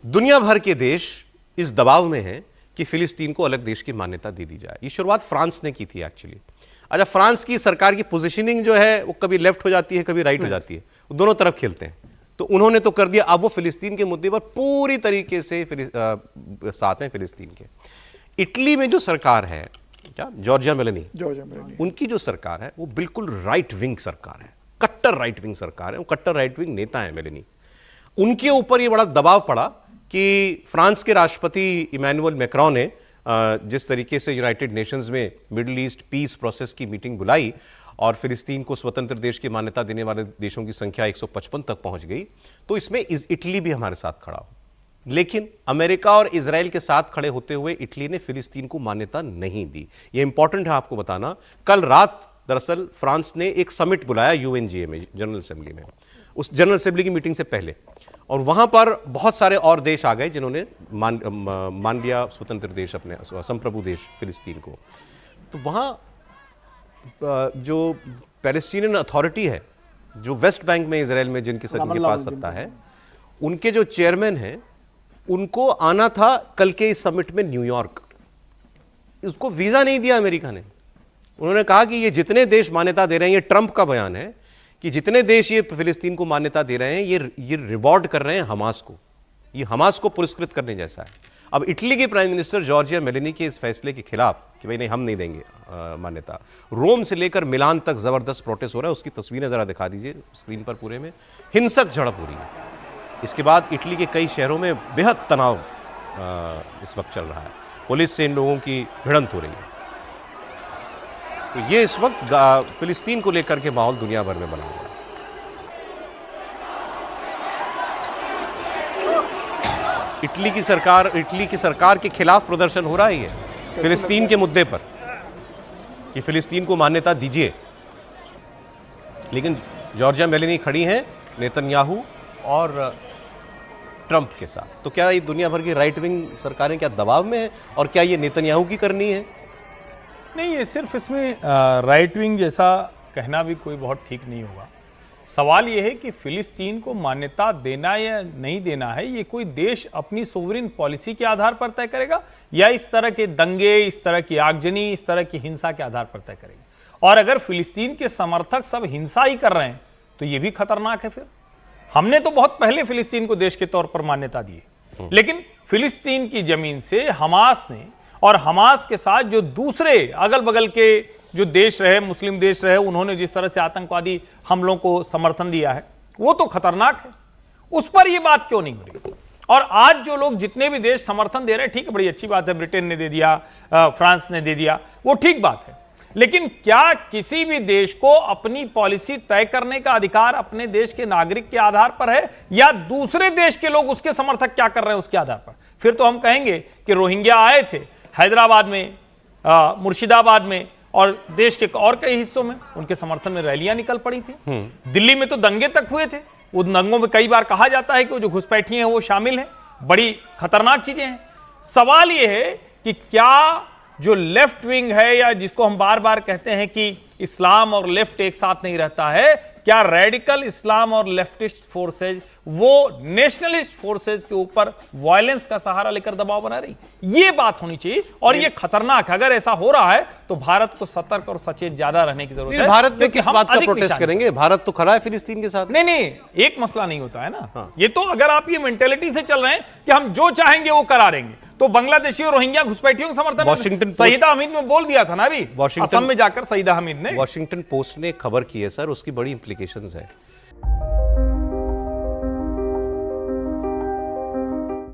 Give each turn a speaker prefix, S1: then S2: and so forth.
S1: दुनिया भर के देश इस दबाव में हैं कि फिलिस्तीन को अलग देश की मान्यता दे दी जाए। ये शुरुआत फ्रांस ने की थी एक्चुअली। अच्छा, फ्रांस की सरकार की पोजीशनिंग जो है वो कभी लेफ्ट हो जाती है, कभी राइट हो जाती है, वो दोनों तरफ खेलते हैं। तो उन्होंने तो कर दिया, अब वो फिलिस्तीन के मुद्दे पर पूरी तरीके से साथ हैं फिलिस्तीन के। इटली में जो सरकार है, क्या जॉर्जिया मेलोनी, उनकी जो सरकार है वो बिल्कुल राइट विंग सरकार है, कट्टर राइट विंग सरकार है, वो कट्टर राइट विंग नेता है मेलोनी। उनके ऊपर ये बड़ा दबाव पड़ा कि फ्रांस के राष्ट्रपति इमैनुअल मैक्रोन ने जिस तरीके से यूनाइटेड नेशंस में मिडिल ईस्ट पीस प्रोसेस की मीटिंग बुलाई और फिलिस्तीन को स्वतंत्र देश की मान्यता देने वाले देशों की संख्या 155 तक पहुंच गई, तो इसमें इटली भी हमारे साथ खड़ा हो। लेकिन अमेरिका और इजराइल के साथ खड़े होते हुए इटली ने फिलिस्तीन को मान्यता नहीं दी। यह इंपॉर्टेंट है आपको बताना। कल रात दरअसल फ्रांस ने एक समिट बुलाया यूएनजीए में, जनरल असेंबली में, उस जनरल असेंबली की मीटिंग से पहले, और वहां पर बहुत सारे और देश आ गए जिन्होंने मान लिया स्वतंत्र देश, अपने संप्रभु देश फिलिस्तीन को। तो वहां जो पैलेस्टीनियन अथॉरिटी है, जो वेस्ट बैंक में इजराइल में जिनके पास सत्ता है, उनके जो चेयरमैन हैं, उनको आना था कल के इस समिट में न्यूयॉर्क। उसको वीजा नहीं दिया अमेरिका ने। उन्होंने कहा कि ये जितने देश मान्यता दे रहे हैं, ये ट्रंप का बयान है कि जितने देश ये फिलिस्तीन को मान्यता दे रहे हैं, ये रिवॉर्ड कर रहे हैं हमास को, ये हमास को पुरस्कृत करने जैसा है। अब इटली के प्राइम मिनिस्टर जॉर्जिया मेलोनी के इस फैसले के खिलाफ कि भाई नहीं, हम नहीं देंगे मान्यता, रोम से लेकर मिलान तक जबरदस्त प्रोटेस्ट हो रहा है। उसकी तस्वीरें जरा दिखा दीजिए स्क्रीन पर। पूरे में हिंसक झड़प हो रही है। इसके बाद इटली के कई शहरों में बेहद तनाव इस वक्त चल रहा है। पुलिस से इन लोगों की भिड़ंत हो रही है। तो ये इस वक्त फिलिस्तीन को लेकर के माहौल दुनिया भर में बना हुआ है। इटली की सरकार के खिलाफ प्रदर्शन हो रहा है फिलिस्तीन के मुद्दे पर कि फिलिस्तीन को मान्यता दीजिए। लेकिन जॉर्जिया मेलोनी खड़ी हैं नेतन्याहू और ट्रंप के साथ। तो क्या ये दुनिया भर की राइट विंग सरकारें क्या दबाव में हैं, और क्या ये नेतन्याहू की करनी है?
S2: नहीं, ये सिर्फ इसमें राइट विंग जैसा कहना भी कोई बहुत ठीक नहीं होगा। सवाल ये है कि फिलिस्तीन को मान्यता देना या नहीं देना है, ये कोई देश अपनी सोवरेन पॉलिसी के आधार पर तय करेगा, या इस तरह के दंगे, इस तरह की आगजनी, इस तरह की हिंसा के आधार पर तय करेगा। और अगर फिलिस्तीन के समर्थक सब हिंसा ही कर रहे हैं तो ये भी खतरनाक है। फिर हमने तो बहुत पहले फिलिस्तीन को देश के तौर पर मान्यता दी है, लेकिन फिलिस्तीन की जमीन से हमास ने, और हमास के साथ जो दूसरे अगल बगल के जो देश रहे, मुस्लिम देश रहे, उन्होंने जिस तरह से आतंकवादी हमलों को समर्थन दिया है, वो तो खतरनाक है। उस पर ये बात क्यों नहीं हो रही? और आज जो लोग जितने भी देश समर्थन दे रहे हैं, ठीक है, बड़ी अच्छी बात है, ब्रिटेन ने दे दिया, फ्रांस ने दे दिया, वो ठीक बात है। लेकिन क्या किसी भी देश को अपनी पॉलिसी तय करने का अधिकार अपने देश के नागरिक के आधार पर है, या दूसरे देश के लोग उसके समर्थक क्या कर रहे हैं उसके आधार पर? फिर तो हम कहेंगे कि रोहिंग्या आए थे हैदराबाद में, मुर्शिदाबाद में और देश के और कई हिस्सों में, उनके समर्थन में रैलियां निकल पड़ी थी। दिल्ली में तो दंगे तक हुए थे। उन दंगों में कई बार कहा जाता है कि जो घुसपैठी हैं वो शामिल हैं। बड़ी खतरनाक चीजें हैं। सवाल ये है कि क्या जो लेफ्ट विंग है, या जिसको हम बार बार कहते हैं कि इस्लाम और लेफ्ट एक साथ नहीं रहता है, क्या रेडिकल इस्लाम और लेफ्टिस्ट फोर्सेज वो नेशनलिस्ट फोर्सेज के ऊपर वायलेंस का सहारा लेकर दबाव बना रही? ये बात होनी चाहिए, और ये खतरनाक। अगर ऐसा हो रहा है तो भारत को सतर्क और सचेत ज्यादा रहने की जरूरत है।
S1: भारत में किस बात का प्रोटेस्ट करेंगे? भारत तो खड़ा है फिलिस्तीन के साथ।
S2: नहीं, एक मसला नहीं होता है ना। हाँ। ये तो अगर आप ये मेंटेलिटी से चल रहे हैं कि हम जो चाहेंगे वो करा देंगे, तो बांग्लादेशी और रोहिंग्या घुसपैठियों के समर्थन
S1: वॉशिंगटन
S2: सईदा हमीद में बोल दिया था ना अभी, असम में जाकर सईदा हमीद ने।
S1: वॉशिंगटन पोस्ट ने खबर की है सर, उसकी बड़ी इंप्लीकेशंस है।